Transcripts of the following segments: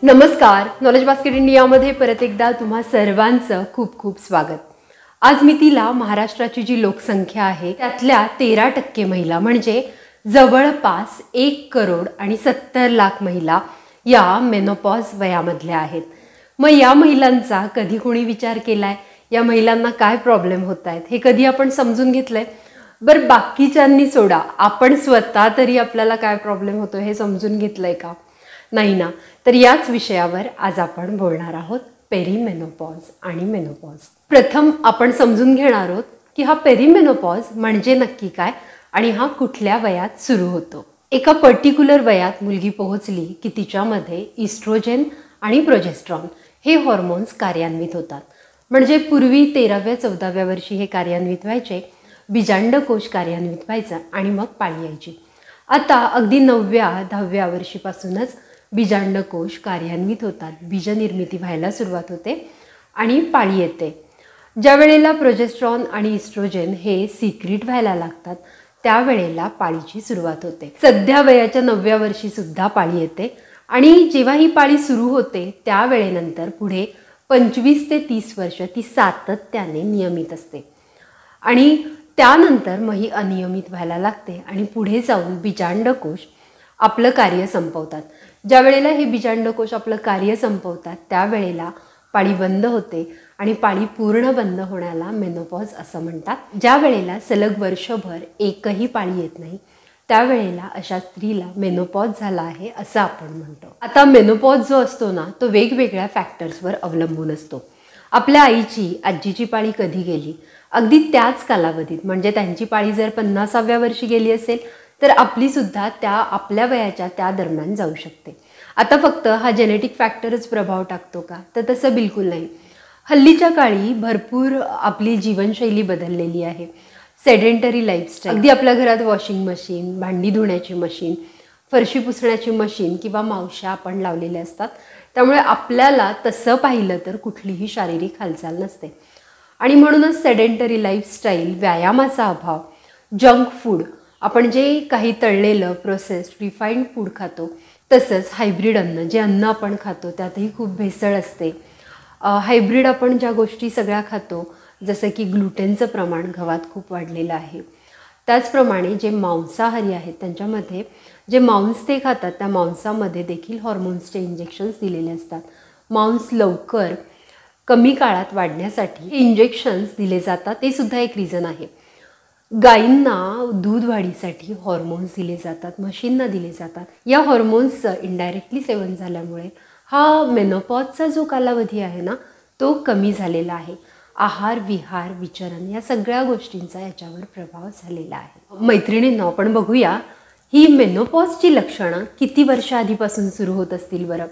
नमस्कार. Knowledge basket इंडियामध्ये परत एकदा तुम्हा सर्वांचं खूप खूप स्वागत. आज मी तिला महाराष्ट्राची जी लोकसंख्या आहे त्यातल्या 13% महिला म्हणजे जवळपास 1,70,00,000 महिला या मेनोपॉज वयामधल्या आहेत. मग या महिलांचा कधी कोणी विचार केलाय? या महिलांना काय प्रॉब्लेम होत आहेत हे कधी आपण समजून घेतलंय? बरं, बाकीच्यांनी सोडा, आपण स्वतः तरी आपल्याला काय प्रॉब्लेम होतो हे समजून घेतलंय का? नाही ना. तर याच विषयावर आज आपण बोलणार आहोत, पेरीमेनोपॉज आणि मेनोपॉज. प्रथम आपण समजून घेणार आहोत की हा पेरीमेनोपॉज म्हणजे नक्की काय आणि हा कुठल्या वयात सुरू होतो. एका पर्टिक्युलर वयात मुलगी पोहोचली की तिच्यामध्ये इस्ट्रोजेन आणि प्रोजेस्ट्रॉन हे हॉर्मोन्स कार्यान्वित होतात. म्हणजे पूर्वी 13व्या-14व्या वर्षी हे कार्यान्वित व्हायचे, बीजांडकोश कार्यान्वित व्हायचा आणि मग पाळी यायची. आता अगदी 9व्या-10व्या वर्षीपासूनच बीजांडकोश कार्यान्वित होतात, बीजनिर्मिती व्हायला सुरुवात होते आणि पाळी येते. ज्या वेळेला प्रोजेस्ट्रॉन आणि इस्ट्रोजेन हे सिक्रीट व्हायला लागतात त्यावेळेला पाळीची सुरुवात होते. सध्या वयाच्या 9व्या वर्षी सुद्धा पाळी येते आणि जेव्हा ही पाळी सुरू होते त्यावेळेनंतर पुढे 25 ते 30 वर्ष ती सातत्याने नियमित असते आणि त्यानंतर मग ही अनियमित व्हायला लागते आणि पुढे जाऊन बीजांडकोश आपलं कार्य संपवतात. ज्या वेळेला हे बीजांडकोश आपलं कार्य संपवतात त्यावेळेला पाळी बंद होते आणि पाळी पूर्ण बंद होण्याला मेनोपॉज असं म्हणतात. ज्या वेळेला सलग वर्षभर एकही पाळी येत नाही त्यावेळेला अशा स्त्रीला मेनोपॉज झाला आहे असं आपण म्हणतो. आता मेनोपॉज जो असतो ना तो वेगवेगळ्या फॅक्टर्सवर अवलंबून असतो. आपल्या आजीची पाळी कधी गेली, अगदी त्याच कालावधीत म्हणजे त्यांची पाळी जर 50व्या वर्षी गेली असेल तर आपली सुद्धा आपल्या वयाच्या त्या दरम्यान जाऊ शकते. आता फक्त हा जेनेटिक फॅक्टरच प्रभाव टाकतो का? तर तसं बिलकुल नाही. हल्लीच्या काळी भरपूर आपली जीवनशैली बदललेली आहे. सेडेंटरी लाईफस्टाईल, अगदी आपल्या घरात वॉशिंग मशीन, भांडी धुण्याची मशीन, फरशी पुसण्याची मशीन किंवा मावशा आपण लावलेल्या असतात. त्यामुळे आपल्याला तसं पाहिलं तर कुठलीही शारीरिक हालचाल नसते आणि म्हणूनच सेडेंटरी लाईफस्टाईल, व्यायामाचा अभाव, जंक फूड, आपण जे काही तळलेलं प्रोसेस्ड रिफाईंड फूड खातो, तसंच हायब्रिड अन्न, जे अन्न आपण खातो त्यातही खूप भेसळ असते. हायब्रिड आपण ज्या गोष्टी सगळ्या खातो जसं की ग्लुटेनचं प्रमाण गव्हात खूप वाढलेलं आहे. त्याचप्रमाणे जे मांसाहारी आहेत त्यांच्यामध्ये जे मांस ते खातात त्या मांसामध्ये देखील हॉर्मोन्सचे इंजेक्शन्स दिलेले असतात. मांस लवकर कमी काळात वाढण्यासाठी हे इंजेक्शन्स दिले जातात, ते सुद्धा एक रिझन आहे. गायींना दूध वाढीसाठी हॉर्मोन्स दिले जातात, म्हशींना दिले जातात. या हॉर्मोन्सचं इनडायरेक्टली सेवन झाल्यामुळे हा मेनोपॉजचा जो कालावधी आहे ना तो कमी झालेला आहे. आहार, विहार, विचरण या सगळ्या गोष्टींचा याच्यावर प्रभाव झालेला आहे. मैत्रिणींना आपण बघूया ही मेनोपॉजची लक्षणं किती वर्ष आधीपासून सुरू होत असतील बरं.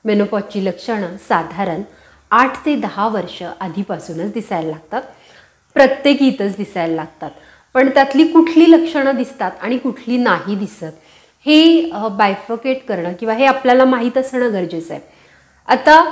मेनोपॉजची लक्षणं साधारण 8 ते 10 वर्ष आधीपासूनच दिसायला लागतात. प्रत्येकीतच दिसायला लागतात. पण त्यातली कुठली लक्षणं दिसतात आणि कुठली नाही दिसत हे बायफर्केट करणं किंवा हे आपल्याला माहीत असणं गरजेचं आहे. आता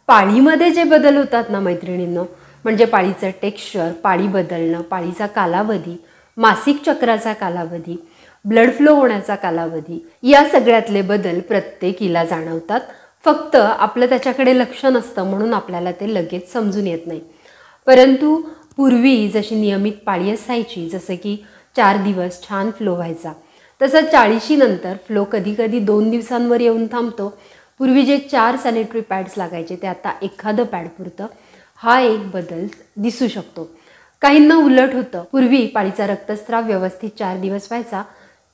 पाळीमध्ये जे बदल होतात ना मैत्रिणींनो, म्हणजे पाळीचं टेक्स्चर, पाळी बदलणं, पाळीचा कालावधी, मासिक चक्राचा कालावधी, ब्लड फ्लो होण्याचा कालावधी, या सगळ्यातले बदल प्रत्येकीला जाणवतात. फक्त आपलं त्याच्याकडे लक्ष नसतं म्हणून आपल्याला ते लगेच समजून येत नाही. परंतु पूर्वी जशी नियमित पाळी असायची, जसं की 4 दिवस छान फ्लो व्हायचा, तसं 40शी नंतर फ्लो कधी कधी 2 दिवसांवर येऊन थांबतो. पूर्वी जे 4 सॅनिटरी पॅड्स लागायचे ते आता एखादं पॅड पुरतं. हा एक बदल दिसू शकतो. काहींना उलट होतं. पूर्वी पाळीचा रक्तस्राव व्यवस्थित 4 दिवस व्हायचा,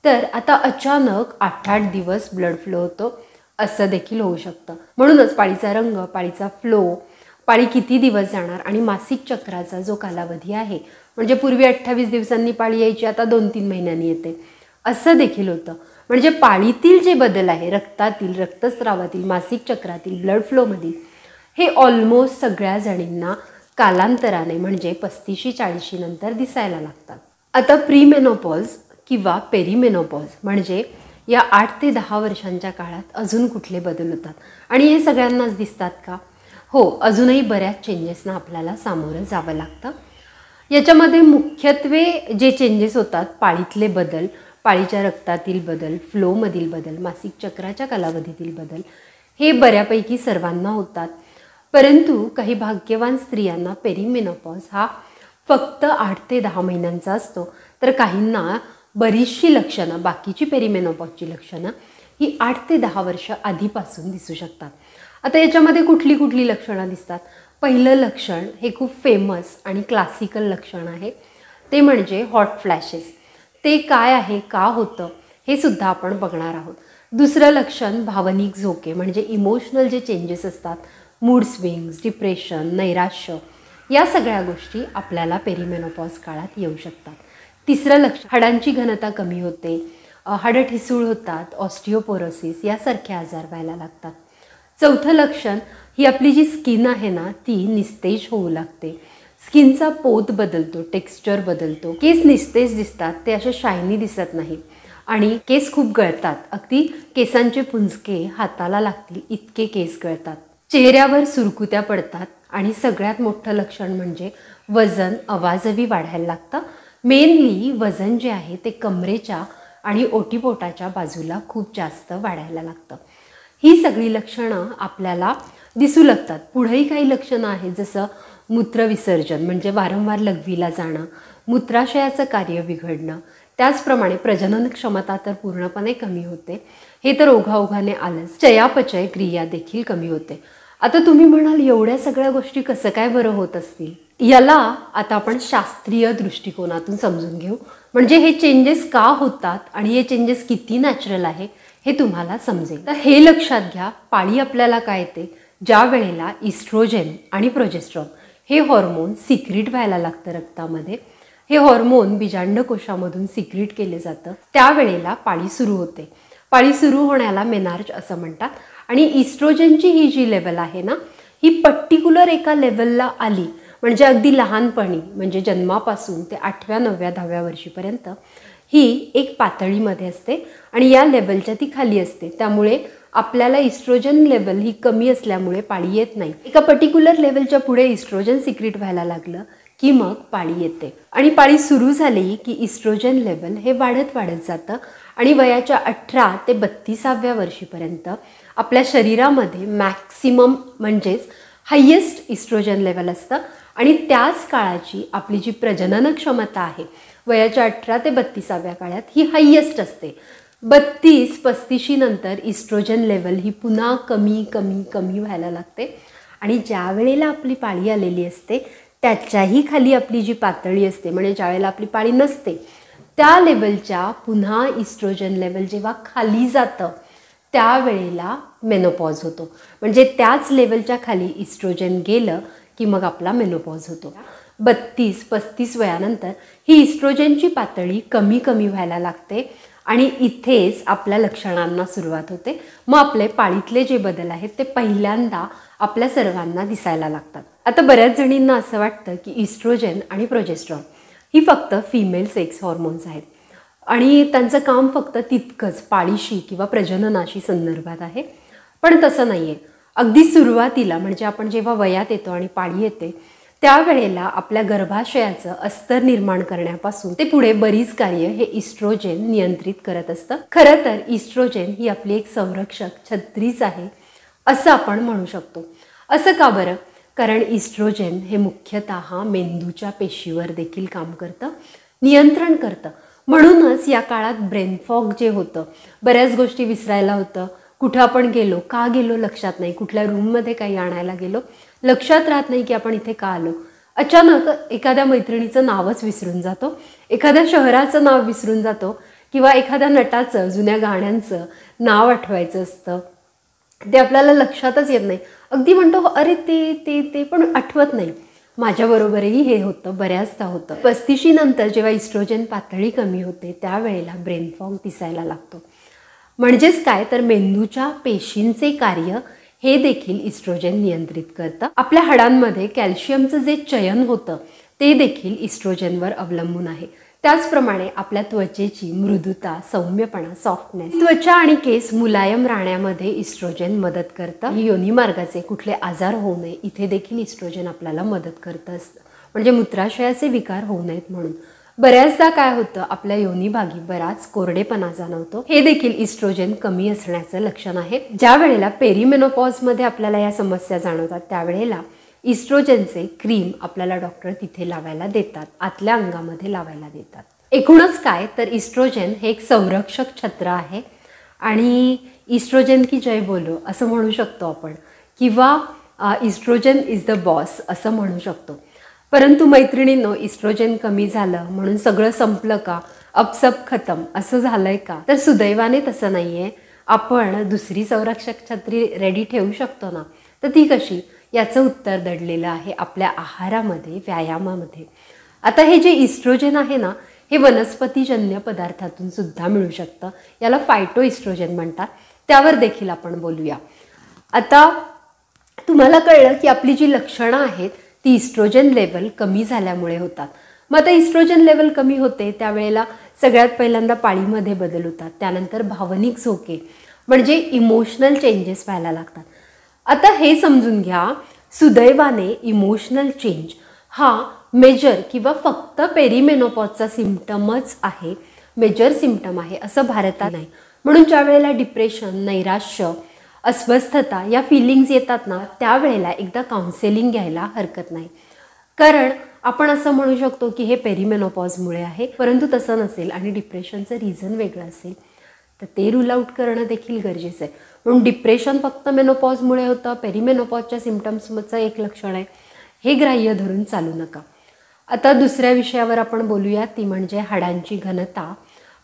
तर आता अचानक 8-8 दिवस ब्लड फ्लो होतो, असं देखील होऊ शकतं. म्हणूनच पाळीचा रंग, पाळीचा फ्लो, पाळी किती दिवस जाणार आणि मासिक चक्राचा जो कालावधी आहे, म्हणजे पूर्वी 28 दिवसांनी पाळी यायची, आता 2-3 महिन्यांनी येते, असं देखील होतं. म्हणजे पाळीतील जे बदल आहे, रक्तातील, रक्तस्रावातील, मासिक चक्रातील, ब्लड फ्लोमधील, हे ऑलमोस्ट सगळ्या जणींना कालांतराने म्हणजे 35शी-40शी नंतर दिसायला लागतात. आता प्रीमेनोपॉज किंवा पेरीमेनोपॉज म्हणजे या 8 ते 10 वर्षांच्या काळात अजून कुठले बदल होतात आणि हे सगळ्यांनाच दिसतात का? हो, अजूनही बऱ्याच चेंजेसना आपल्याला सामोरं जावं लागतं. याच्यामध्ये मुख्यत्वे जे चेंजेस होतात, पाळीतले बदल, पाळीच्या रक्तातील बदल, फ्लोमधील बदल, मासिक चक्राच्या कालावधीतील बदल, हे बऱ्यापैकी सर्वांना होतात, परंतु काही भाग्यवान स्त्रियांना पेरिमेनोपॉज हा फक्त 8 ते 10 महिन्यांचा असतो, तर काहींना बरीचशी लक्षणं, बाकीची पेरिमेनोपॉजची लक्षणं ही 8 ते 10 वर्ष आधीपासून दिसू शकतात. आता याच्यामध्ये कुठली कुठली लक्षणं दिसतात? पहिलं लक्षण हे खूप फेमस आणि क्लासिकल लक्षण आहे, ते म्हणजे हॉट फ्लॅशेस. ते काय आहे, का होतं, हे सुद्धा आपण बघणार आहोत. दुसरं लक्षण भावनिक झोके, म्हणजे इमोशनल जे चेंजेस असतात, मूड स्विंग्स, डिप्रेशन, नैराश्य, या सगळ्या गोष्टी आपल्याला पेरिमेनोपॉज काळात येऊ शकतात. तिसरं लक्षण हाडांची घनता कमी होते, हाडं ठिसूळ होतात, ऑस्टिओपोरोसिस यासारखे आजार व्हायला लागतात. चौथं लक्षण ही आपली जी स्किन आहे ना ती निस्तेज होऊ लागते. स्किनचा पोत बदलतो, टेक्स्चर बदलतो, केस निस्तेज दिसतात, ते असे शायनी दिसत नाहीत आणि केस खूप गळतात. अगदी केसांचे पुंजके हाताला लागतील इतके केस गळतात. चेहऱ्यावर सुरकुत्या पडतात आणि सगळ्यात मोठं लक्षण म्हणजे वजन अवाजवी वाढायला लागतं. मेनली वजन जे आहे ते कमरेच्या आणि ओटीपोटाच्या बाजूला खूप जास्त वाढायला लागतं. ही सगळी लक्षणं आपल्याला दिसू लागतात. पुढेही काही लक्षणं आहेत, जसं मूत्रविसर्जन म्हणजे वारंवार लघवीला जाणं, मूत्राशयाचं कार्य बिघडणं, त्याचप्रमाणे प्रजनन क्षमता तर पूर्णपणे कमी होते, हे तर ओघाओघाने आलंच. चयापचय क्रिया देखील कमी होते. आता तुम्ही म्हणाल एवढ्या सगळ्या गोष्टी कसं काय बरं होत असतील? याला आता आपण शास्त्रीय दृष्टिकोनातून समजून घेऊ, म्हणजे हे चेंजेस का होतात आणि हे चेंजेस किती नॅचरल आहे हे तुम्हाला समजेल. तर हे लक्षात घ्या, पाळी आपल्याला काय येते ज्या वेळेला इस्ट्रोजेन आणि प्रोजेस्ट्रॉन हे हॉर्मोन सिक्रीट व्हायला लागतं रक्तामध्ये. हे हॉर्मोन बीजांडकोशामधून सिक्रीट केले जातं, त्यावेळेला पाळी सुरू होते. पाळी सुरू होण्याला मेनार्ज असं म्हणतात. आणि इस्ट्रोजनची ही जी लेवल आहे ना, ही पर्टिक्युलर एका लेवलला आली म्हणजे अगदी लहानपणी, म्हणजे जन्मापासून ते 8व्या 9व्या 10व्या वर्षीपर्यंत ही एक पातळीमध्ये असते आणि या लेवलच्या ती खाली असते. त्यामुळे आपल्याला इस्ट्रोजन लेवल ही कमी असल्यामुळे पाळी येत नाही. एका पर्टिक्युलर लेवलच्या पुढे इस्ट्रोजन सिक्रीट व्हायला लागलं की मग पाळी येते. आणि पाळी सुरू झाली की इस्ट्रोजन लेवल हे वाढत वाढत जातं आणि वयाच्या 18 ते 32व्या वर्षीपर्यंत आपल्या शरीरामध्ये मॅक्सिमम म्हणजेच हायेस्ट इस्ट्रोजन लेवल असतं आणि त्याच काळाची आपली जी प्रजनन क्षमता आहे वयाच्या 18 ते 32व्या काळात ही हायेस्ट असते. 32-35 नंतर इस्ट्रोजन लेवल ही पुन्हा कमी कमी कमी व्हायला लागते आणि ज्या वेळेला आपली पाळी आलेली असते त्याच्याही खाली आपली जी पातळी असते, म्हणजे ज्या वेळेला आपली पाळी नसते त्या लेवलच्या पुन्हा इस्ट्रोजन लेवल जेव्हा खाली जातं त्यावेळेला मेनोपॉज होतो. म्हणजे त्याच लेवलच्या खाली इस्ट्रोजन गेलं की मग आपला मेनोपॉज होतो. 32-35 वयानंतर ही इस्ट्रोजनची पातळी कमी कमी व्हायला लागते आणि इथेच आपल्या लक्षणांना सुरुवात होते. मग आपले पाळीतले जे बदल आहेत ते पहिल्यांदा आपल्या सर्वांना दिसायला लागतात. आता बऱ्याच जणींना असं वाटतं की इस्ट्रोजन आणि प्रोजेस्ट्रॉन ही फक्त फिमेल सेक्स हॉर्मोन्स आहेत आणि त्यांचं काम फक्त तितकंच पाळीशी किंवा प्रजननाशी संदर्भात आहे, पण तसं नाही आहे. अगदी सुरुवातीला म्हणजे आपण जेव्हा वयात येतो आणि पाळी येते त्यावेळेला आपल्या गर्भाशयाचं अस्तर निर्माण करण्यापासून ते पुढे बरीच कार्य हे इस्ट्रोजेन नियंत्रित करत असतं. खरं तर इस्ट्रोजेन ही आपली एक संरक्षक छत्रीच आहे असं आपण म्हणू शकतो. असं का बरं? कारण इस्ट्रोजेन हे मुख्यतः मेंदूच्या पेशीवर देखील काम करतं, नियंत्रण करतं. म्हणूनच या काळात ब्रेन फॉग जे होतं, बऱ्याच गोष्टी विसरायला होतं, कुठं आपण गेलो, का गेलो लक्षात नाही, कुठल्या रूममध्ये काही आणायला गेलो लक्षात राहत नाही की आपण इथे का आलो. अचानक एखाद्या मैत्रिणीचं नावच विसरून जातो, एखाद्या शहराचं नाव विसरून जातो किंवा एखाद्या नटाचं जुन्या गाण्यांचं नाव आठवायचं असतं, ते आपल्याला लक्षातच येत नाही. अगदी म्हणतो अरे ते ते ते पण आठवत नाही. माझ्याबरोबरही हे होतं, बऱ्याचदा होतं. 35 नंतर जेव्हा इस्ट्रोजन पातळी कमी होते त्यावेळेला ब्रेन फॉग दिसायला लागतो. म्हणजेच काय तर मेंदूच्या पेशींचे कार्य हे देखील इस्ट्रोजन नियंत्रित करतं. आपल्या हाडांमध्ये कॅल्शियमचं जे चयन होतं ते देखील इस्ट्रोजनवर अवलंबून आहे. त्याचप्रमाणे आपल्या त्वचेची मृदुता, सौम्यपणा, सॉफ्टनेस, त्वचा आणि केस मुलायम राहण्यामध्ये इस्ट्रोजन मदत करतं. योनी मार्गाचे कुठले आजार होऊ नये इथे देखील इस्ट्रोजन आपल्याला मदत करत असतं, म्हणजे मूत्राशयाचे विकार होऊ नयेत म्हणून. बऱ्याचदा काय होतं, आपल्या योनीभागी बराच कोरडेपणा जाणवतो. हे देखील इस्ट्रोजन कमी असण्याचं लक्षण आहे. ज्या वेळेला पेरिमेनोपॉजमध्ये आपल्याला या समस्या जाणवतात त्यावेळेला इस्ट्रोजनचे क्रीम आपल्याला डॉक्टर तिथे लावायला देतात, आतल्या अंगामध्ये लावायला देतात. एकूणच काय तर इस्ट्रोजन हे एक संरक्षक छत्र आहे आणि इस्ट्रोजन की जय बोलो असं म्हणू शकतो आपण, किंवा इस्ट्रोजन इज द बॉस असं म्हणू शकतो. परंतु मैत्रिणींनो, इस्ट्रोजन कमी झालं म्हणून सगळं संपलं का, अपसप खतम असं झालंय का? तर सुदैवाने तसं नाही आहे. आपण दुसरी संरक्षक छत्री रेडी ठेवू शकतो ना, तर ती कशी, याचं उत्तर दडलेलं आहे आपल्या आहारामध्ये, व्यायामामध्ये. आता हे जे इस्ट्रोजन आहे ना, हे वनस्पतीजन्य पदार्थातून सुद्धा मिळू शकतं. याला फायटो इस्ट्रोजन म्हणतात. त्यावर देखील आपण बोलूया. आता तुम्हाला कळलं की आपली जी लक्षणं आहेत ती इस्ट्रोजन लेवल कमी झाल्यामुळे होतात. मग आता इस्ट्रोजन लेवल कमी होते त्यावेळेला सगळ्यात पहिल्यांदा पाळीमध्ये बदल होतात, त्यानंतर भावनिक झोके म्हणजे इमोशनल चेंजेस व्हायला लागतात. आता हे समजून घ्या, सुदैवाने इमोशनल चेंज हा मेजर किंवा फक्त पेरिमेनोपॉजचा सिम्पटमच आहे, मेजर सिम्पटम आहे असं भारतात नाही. म्हणून ज्या वेळेला डिप्रेशन, नैराश्य, अस्वस्थता या फिलिंग्स येतात ना, त्यावेळेला एकदा काउन्सेलिंग घ्यायला हरकत नाही. कारण आपण असं म्हणू शकतो की हे पेरिमेनोपॉजमुळे आहे, परंतु तसं नसेल आणि डिप्रेशनचं रिझन वेगळं असेल तर ते रूल आउट करणं देखील गरजेचं आहे. म्हणून डिप्रेशन फक्त मेनोपॉजमुळे होतं, पेरिमेनोपॉजच्या सिम्पटम्सचं एक लक्षण आहे, हे ग्राह्य धरून चालू नका. आता दुसऱ्या विषयावर आपण बोलूया, ती म्हणजे हाडांची घनता,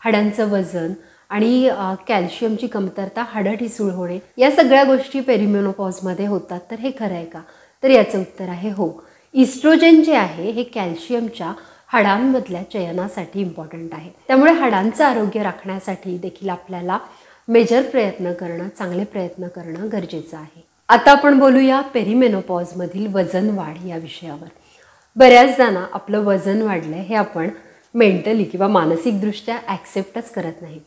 हाडांचं वजन आणि कॅल्शियमची कमतरता, हाडं ठिसूळ होणे, या सगळ्या गोष्टी पेरिमेनोपॉजमध्ये होतात. तर हे खरं आहे का? तर याचं उत्तर आहे हो. इस्ट्रोजन जे आहे हे कॅल्शियमच्या हाडांमधल्या चयनासाठी इम्पॉर्टंट आहे. त्यामुळे हाडांचं आरोग्य राखण्यासाठी देखील आपल्याला मेजर प्रयत्न करणं, चांगले प्रयत्न करणं गरजेचं आहे. आता आपण बोलूया पेरिमेनोपॉजमधील वजन वाढ या विषयावर. बऱ्याचदा ना आपलं वजन वाढलं हे आपण मेंटली किंवा मानसिकदृष्ट्या ॲक्सेप्टच करत नाही.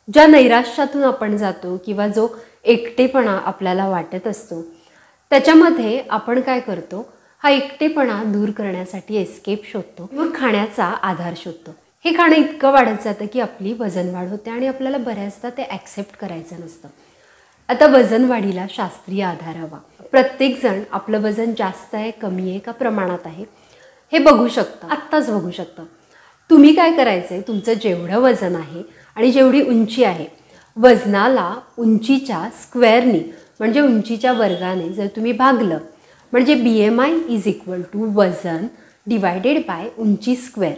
ज्या नैराश्यातून आपण जातो किंवा जो एकटेपणा आपल्याला वाटत असतो त्याच्यामध्ये आपण काय करतो, हा एकटेपणा दूर करण्यासाठी एस्केप शोधतो किंवा खाण्याचा आधार शोधतो. हे खाणं इतकं वाढत जातं की आपली वजन वाढ होते आणि आपल्याला बऱ्याचदा ते ॲक्सेप्ट करायचं नसतं. आता वजन वाढीला शास्त्रीय आधार हवा. प्रत्येकजण आपलं वजन जास्त आहे, कमी आहे का प्रमाणात आहे हे बघू शकतं, आत्ताच बघू शकतं. तुम्ही काय करायचं आहे, तुमचं जेवढं वजन आहे आणि जेवढी उंची आहे, वजनाला उंचीच्या स्क्वेअरनी म्हणजे उंचीच्या वर्गाने जर तुम्ही भागलं म्हणजे BMI इज इक्वल टू वजन डिवायडेड बाय उंची स्क्वेअर,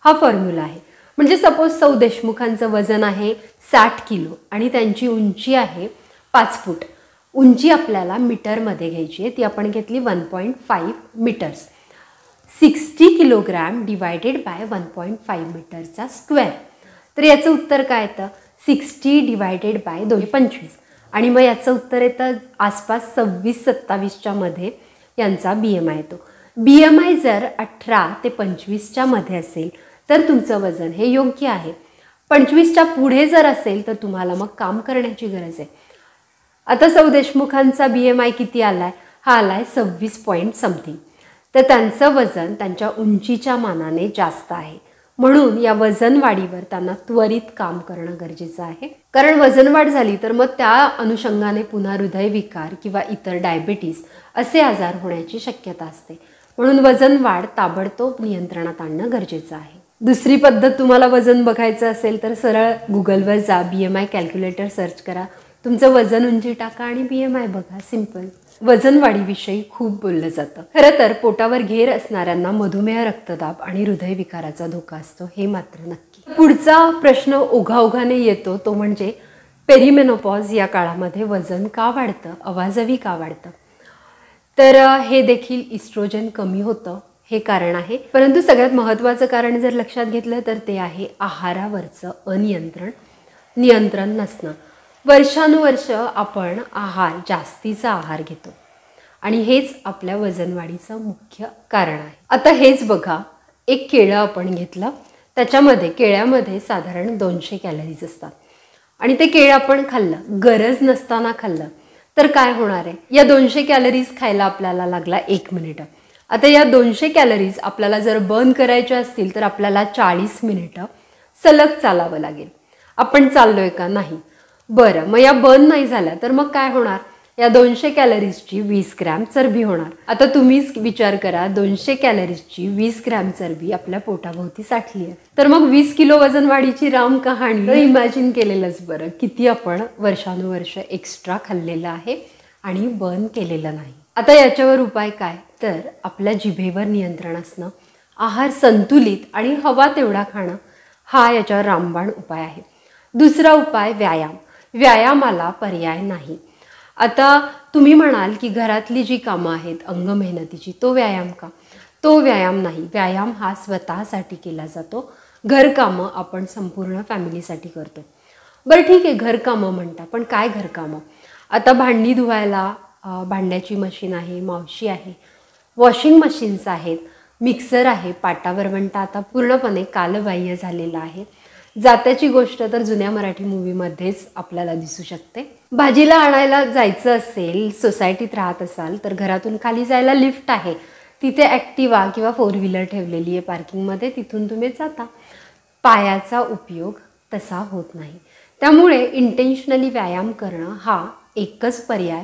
हा फॉर्म्युला आहे. म्हणजे सपोज सौ देशमुखांचं वजन आहे 60 किलो आणि त्यांची उंची आहे 5 फूट. उंची आपल्याला मीटरमध्ये घ्यायची आहे, ती आपण घेतली 1.5 मीटर्स. 60 किलोग्रॅम डिवायडेड बाय 1.5 मीटरचा स्क्वेअर. तर याचं उत्तर काय येतं, 60 डिवायडेड बाय 225. आणि मग याचं उत्तर येतं आसपास 26-27च्या मध्ये यांचा BMI येतो. BMI जर 18 ते 25च्या मध्ये असेल तर तुमचं वजन हे योग्य आहे. 25च्या पुढे जर असेल तर तुम्हाला मग काम करण्याची गरज आहे. आता सौ देशमुखांचा BMI किती आला आहे, हा आला आहे 26 पॉईंट समथिंग. तर त्यांचं वजन त्यांच्या उंचीच्या मानाने जास्त आहे. म्हणून या वजन वाढीवर त्यांना त्वरित काम करणं गरजेचं आहे. कारण वजन वाढ झाली तर मग त्या अनुषंगाने पुन्हा हृदयविकार किंवा इतर डायबिटीस असे आजार होण्याची शक्यता असते. म्हणून वजन वाढ ताबडतोब नियंत्रणात आणणं गरजेचं आहे. दुसरी पद्धत, तुम्हाला वजन बघायचं असेल तर सरळ गुगलवर जा, BMI कॅल्क्युलेटर सर्च करा, तुमचं वजन उंची टाका आणि BMI बघा, सिंपल. वजन वाढीविषयी खूप बोललं जातं. खरं तर पोटावर घेर असणाऱ्यांना मधुमेह, रक्तदाब आणि हृदयविकाराचा धोका असतो, हे मात्र नक्की. पुढचा प्रश्न ओघाओघाने येतो तो म्हणजे पेरिमेनोपॉज या काळामध्ये वजन का वाढतं, अवाजवी का वाढतं. तर हे देखील इस्ट्रोजन कमी होतं हे कारण आहे. परंतु सगळ्यात महत्त्वाचं कारण जर लक्षात घेतलं तर ते आहे आहारावरचं नियंत्रण नसणं. वर्षानुवर्ष आपण जास्तीचा आहार घेतो आणि हेच आपल्या वजनवाढीचं मुख्य कारण आहे. आता हेच बघा, एक केळं आपण घेतलं, त्याच्यामध्ये केळ्यामध्ये साधारण 200 कॅलरीज असतात आणि ते केळं आपण खाल्लं, गरज नसताना खाल्लं तर काय होणार आहे, या 200 कॅलरीज खायला आपल्याला लागला 1 मिनिट. आता या 200 कॅलरीज आपल्याला जर बर्न करायच्या असतील तर आपल्याला 40 मिनिटं सलग चालावं लागेल. आपण चाललोय का? नाही. बरं, मग या बर्न नाही झाल्या तर मग काय होणार? या 200 कॅलरीजची 20 ग्रॅम चरबी होणार. आता तुम्हीच विचार करा, 200 कॅलरीजची 20 ग्रॅम चरबी आपल्या पोटाभोवती साठली आहे. तर मग 20 किलो वजन वाढीची राम कहाणी इमॅजिन केलेलंच बरं, किती आपण वर्षानुवर्ष एक्स्ट्रा खाल्लेलं आहे आणि बर्न केलेलं नाही. आता याच्यावर उपाय काय? तर आपल्या जिभेवर नियंत्रण असणं, आहार संतुलित आणि हवा तेवढा खाणं हा याच्यावर रामबाण उपाय आहे. दुसरा उपाय व्यायाम. व्यायामाला पर्याय नाही. आता तुम्ही म्हणाल की घरातली जी कामं आहेत अंग मेहनतीची, तो व्यायाम का? तो व्यायाम नाही. व्यायाम हा स्वतःसाठी केला जातो. घरकामं आपण संपूर्ण फॅमिलीसाठी करतो. बरं ठीक आहे, घरकामं म्हणता, पण काय घरकामं? आता भांडी धुवायला भांड्याची मशीन आहे, मावशी आहे, वॉशिंग मशीन्स आहेत, मिक्सर आहे, पाटावरवंटा आता पूर्णपणे कालबाह्य झालेला आहे. जात्याची गोष्ट तर जुन्या मराठी मूवीमध्येच आपल्याला दिसू शकते. भाजीला आणायला जायचं असेल, सोसायटीत राहत असाल तर घरातून खाली जायला लिफ्ट आहे, तिथे ॲक्टिवा किंवा 4 व्हीलर ठेवलेली आहे पार्किंगमध्ये, तिथून तुम्ही जाता. पायाचा उपयोग तसा होत नाही. त्यामुळे इंटेन्शनली व्यायाम करणं हा एकच पर्याय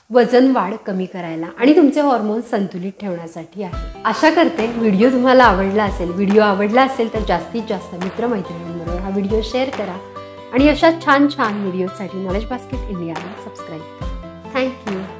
वजन वाढ कमी करायला आणि तुमचे हॉर्मोन्स संतुलित ठेवण्यासाठी आहे. आशा करते व्हिडिओ तुम्हाला आवडला असेल. व्हिडिओ आवडला असेल तर जास्तीत जास्त मित्रमैत्रिणींबरोबर हा व्हिडिओ शेअर करा आणि अशा छान छान व्हिडिओसाठी नॉलेज बास्केट इंडियाला सबस्क्राईब करा. थँक्यू.